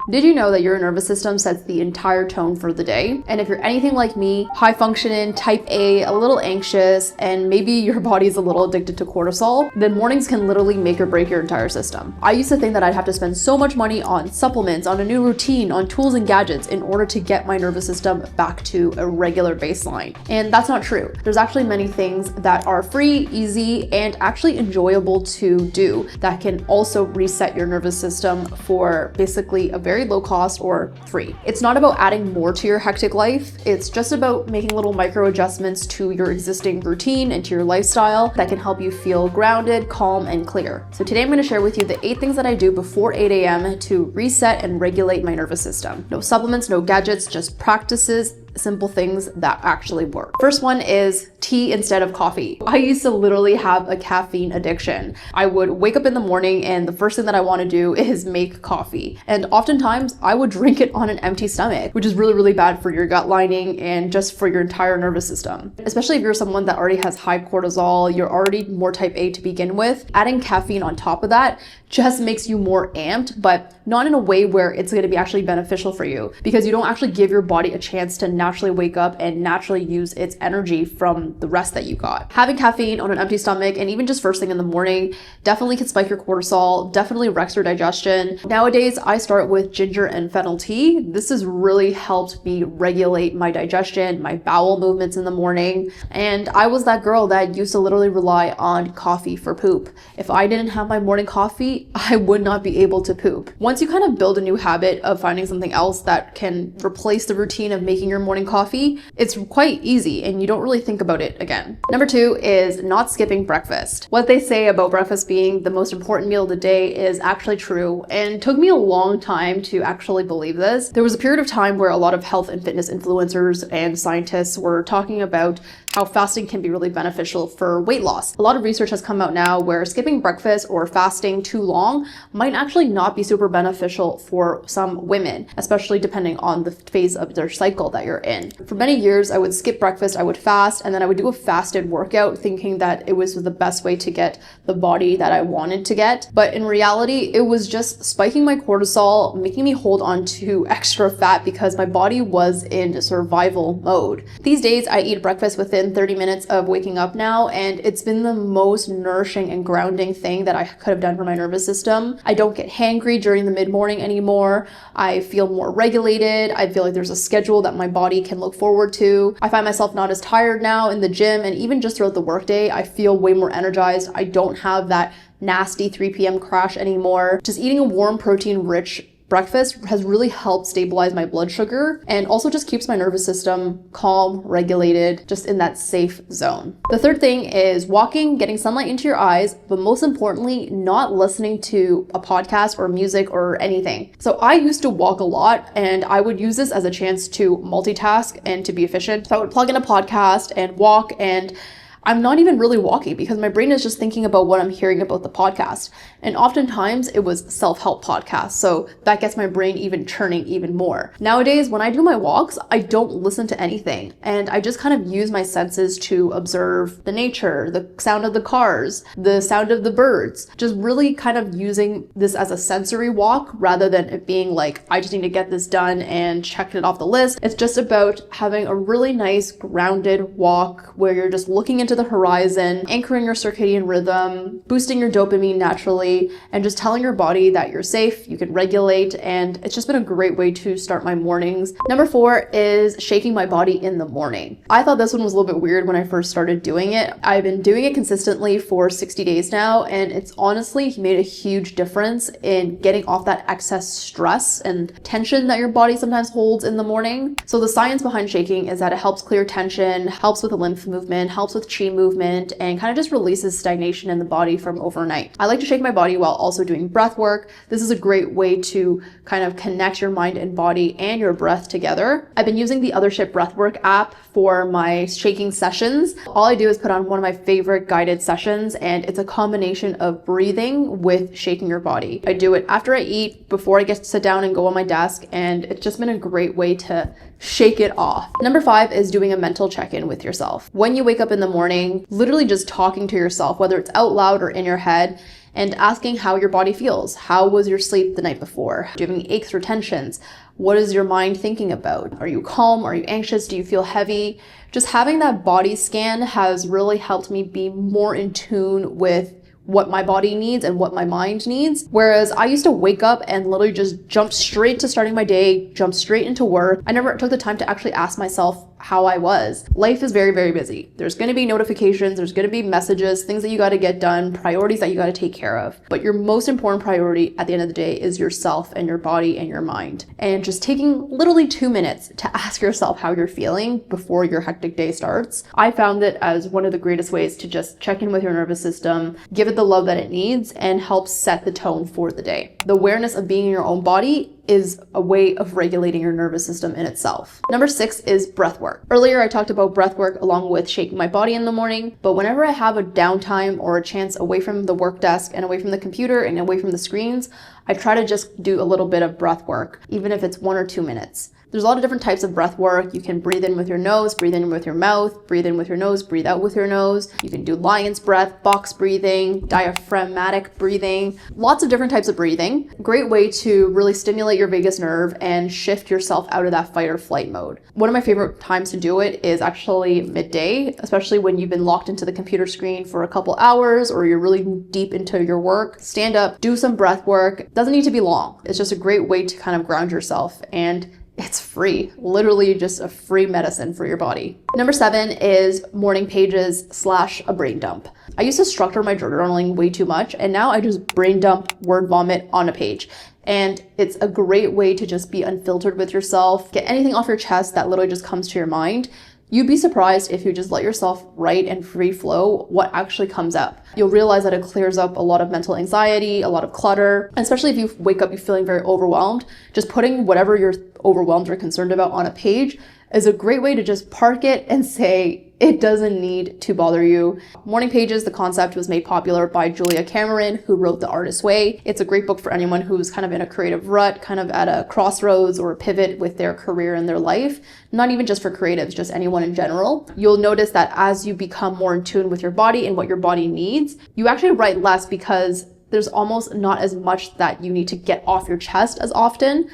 Did you know that your nervous system sets the entire tone for the day? And if you're anything like me, high functioning, type A, a little anxious, and maybe your body's a little addicted to cortisol, then mornings can literally make or break your entire system. I used to think that I'd have to spend so much money on supplements, on a new routine, on tools and gadgets in order to get my nervous system back to a regular baseline. And that's not true. There's actually many things that are free, easy, and actually enjoyable to do that can also reset your nervous system for basically a very low cost or free. It's not about adding more to your hectic life. It's just about making little micro adjustments to your existing routine and to your lifestyle that can help you feel grounded, calm, and clear. So today I'm going to share with you the 8 things that I do before 8 a.m. to reset and regulate my nervous system. No supplements, no gadgets, just practices, simple things that actually work. First one is tea instead of coffee. I used to literally have a caffeine addiction. I would wake up in the morning and the first thing that I want to do is make coffee. And oftentimes I would drink it on an empty stomach, which is really, really bad for your gut lining and just for your entire nervous system. Especially if you're someone that already has high cortisol, you're already more type A to begin with. Adding caffeine on top of that just makes you more amped, but not in a way where it's going to be actually beneficial for you, because you don't actually give your body a chance to naturally wake up and naturally use its energy from the rest that you got. Having caffeine on an empty stomach and even just first thing in the morning definitely can spike your cortisol, definitely wrecks your digestion. Nowadays, I start with ginger and fennel tea. This has really helped me regulate my digestion, my bowel movements in the morning. And I was that girl that used to literally rely on coffee for poop. If I didn't have my morning coffee, I would not be able to poop. Once you kind of build a new habit of finding something else that can replace the routine of making your morning coffee, it's quite easy and you don't really think about it again. Number 2 is not skipping breakfast. What they say about breakfast being the most important meal of the day is actually true, and took me a long time to actually believe this. There was a period of time where a lot of health and fitness influencers and scientists were talking about how fasting can be really beneficial for weight loss. A lot of research has come out now where skipping breakfast or fasting too long might actually not be super beneficial for some women, especially depending on the phase of their cycle that you're in. For many years, I would skip breakfast, I would fast, and then I would do a fasted workout thinking that it was the best way to get the body that I wanted to get. But in reality, it was just spiking my cortisol, making me hold on to extra fat because my body was in survival mode. These days, I eat breakfast within 30 minutes of waking up now, and it's been the most nourishing and grounding thing that I could have done for my nervous system. I don't get hangry during the mid-morning anymore. I feel more regulated. I feel like there's a schedule that my body can look forward to. I find myself not as tired now in the gym, and even just throughout the workday, I feel way more energized. I don't have that nasty 3 p.m. crash anymore. Just eating a warm, protein-rich breakfast has really helped stabilize my blood sugar and also just keeps my nervous system calm, regulated, just in that safe zone. The third thing is walking, getting sunlight into your eyes, but most importantly, not listening to a podcast or music or anything. So I used to walk a lot, and I would use this as a chance to multitask and to be efficient. So I would plug in a podcast and walk, and I'm not even really walking because my brain is just thinking about what I'm hearing about the podcast. And oftentimes it was self-help podcasts. So that gets my brain even churning even more. Nowadays, when I do my walks, I don't listen to anything. And I just kind of use my senses to observe the nature, the sound of the cars, the sound of the birds, just really kind of using this as a sensory walk rather than it being like, I just need to get this done and check it off the list. It's just about having a really nice grounded walk where you're just looking into the horizon, anchoring your circadian rhythm, boosting your dopamine naturally, and just telling your body that you're safe, you can regulate, and it's just been a great way to start my mornings. Number 4 is shaking my body in the morning. I thought this one was a little bit weird when I first started doing it. I've been doing it consistently for 60 days now, and it's honestly made a huge difference in getting off that excess stress and tension that your body sometimes holds in the morning. So the science behind shaking is that it helps clear tension, helps with the lymph movement, helps with chi movement, and kind of just releases stagnation in the body from overnight. I like to shake my body while also doing breath work. This is a great way to kind of connect your mind and body and your breath together. I've been using the Othership Breathwork app for my shaking sessions. All I do is put on one of my favorite guided sessions, and it's a combination of breathing with shaking your body. I do it after I eat, before I get to sit down and go on my desk, and it's just been a great way to shake it off. Number 5 is doing a mental check-in with yourself. When you wake up in the morning, literally just talking to yourself, whether it's out loud or in your head, and asking how your body feels. How was your sleep the night before? Do you have any aches or tensions? What is your mind thinking about? Are you calm? Are you anxious? Do you feel heavy? Just having that body scan has really helped me be more in tune with what my body needs and what my mind needs. Whereas I used to wake up and literally just jump straight to starting my day, jump straight into work. I never took the time to actually ask myself how I was. Life is very, very busy. There's going to be notifications, there's going to be messages, things that you got to get done, priorities that you got to take care of. But your most important priority at the end of the day is yourself and your body and your mind. And just taking literally 2 minutes to ask yourself how you're feeling before your hectic day starts, I found it as one of the greatest ways to just check in with your nervous system, give it the love that it needs, and help set the tone for the day. The awareness of being in your own body is a way of regulating your nervous system in itself. Number 6 is breath work. Earlier, I talked about breath work along with shaking my body in the morning, but whenever I have a downtime or a chance away from the work desk and away from the computer and away from the screens, I try to just do a little bit of breath work, even if it's 1 or 2 minutes. There's a lot of different types of breath work. You can breathe in with your nose, breathe in with your mouth, breathe in with your nose, breathe out with your nose. You can do lion's breath, box breathing, diaphragmatic breathing, lots of different types of breathing. Great way to really stimulate your vagus nerve and shift yourself out of that fight or flight mode. One of my favorite times to do it is actually midday, especially when you've been locked into the computer screen for a couple hours or you're really deep into your work. Stand up, do some breath work. Doesn't need to be long. It's just a great way to kind of ground yourself, and it's free, literally just a free medicine for your body. Number 7 is morning pages / a brain dump. I used to structure my journaling way too much, and now I just brain dump, word vomit on a page. And it's a great way to just be unfiltered with yourself, get anything off your chest that literally just comes to your mind. You'd be surprised if you just let yourself write and free flow what actually comes up. You'll realize that it clears up a lot of mental anxiety, a lot of clutter, and especially if you wake up you feeling very overwhelmed. Just putting whatever you're overwhelmed or concerned about on a page is a great way to just park it and say, it doesn't need to bother you. Morning pages, the concept was made popular by Julia Cameron, who wrote The Artist's Way. It's a great book for anyone who's kind of in a creative rut, kind of at a crossroads or a pivot with their career and their life. Not even just for creatives, just anyone in general. You'll notice that as you become more in tune with your body and what your body needs, you actually write less because there's almost not as much that you need to get off your chest as often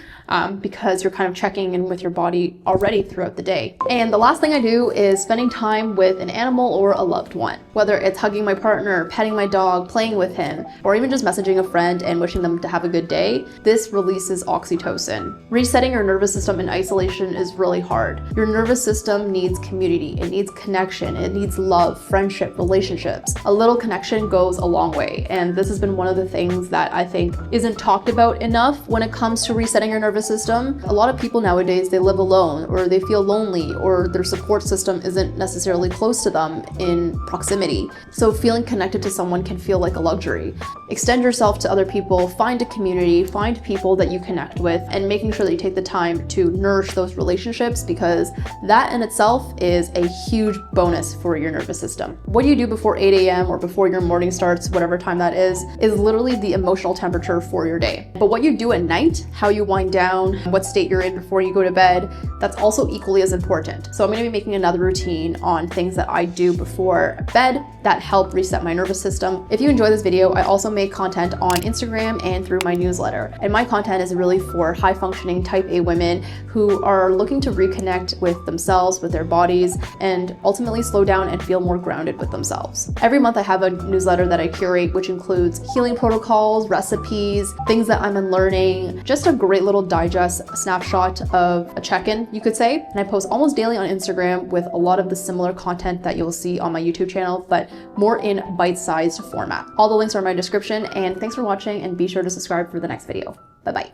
because you're kind of checking in with your body already throughout the day. And the last thing I do is spending time with an animal or a loved one, whether it's hugging my partner, petting my dog, playing with him, or even just messaging a friend and wishing them to have a good day. This releases oxytocin. Resetting your nervous system in isolation is really hard. Your nervous system needs community, it needs connection, it needs love, friendship, relationships. A little connection goes a long way, and this has been one of the things that I think isn't talked about enough when it comes to resetting your nervous system. A lot of people nowadays, they live alone or they feel lonely or their support system isn't necessarily close to them in proximity. So feeling connected to someone can feel like a luxury. Extend yourself to other people, find a community, find people that you connect with, and making sure that you take the time to nourish those relationships, because that in itself is a huge bonus for your nervous system. What you do before 8 a.m. or before your morning starts, whatever time that is literally the emotional temperature for your day. But what you do at night, how you wind down, what state you're in before you go to bed, that's also equally as important. So I'm going to be making another routine on things that I do before bed that help reset my nervous system. If you enjoy this video, I also make content on Instagram and through my newsletter. And my content is really for high functioning type A women who are looking to reconnect with themselves, with their bodies, and ultimately slow down and feel more grounded with themselves. Every month I have a newsletter that I curate, which includes healing protocols, recipes, things that I'm unlearning, just a great little digest snapshot of a check-in, you could say. And I post almost daily on Instagram with a lot of the similar content that you'll see on my YouTube channel, but more in bite-sized format. All the links are in my description, and thanks for watching, and be sure to subscribe for the next video. Bye-bye.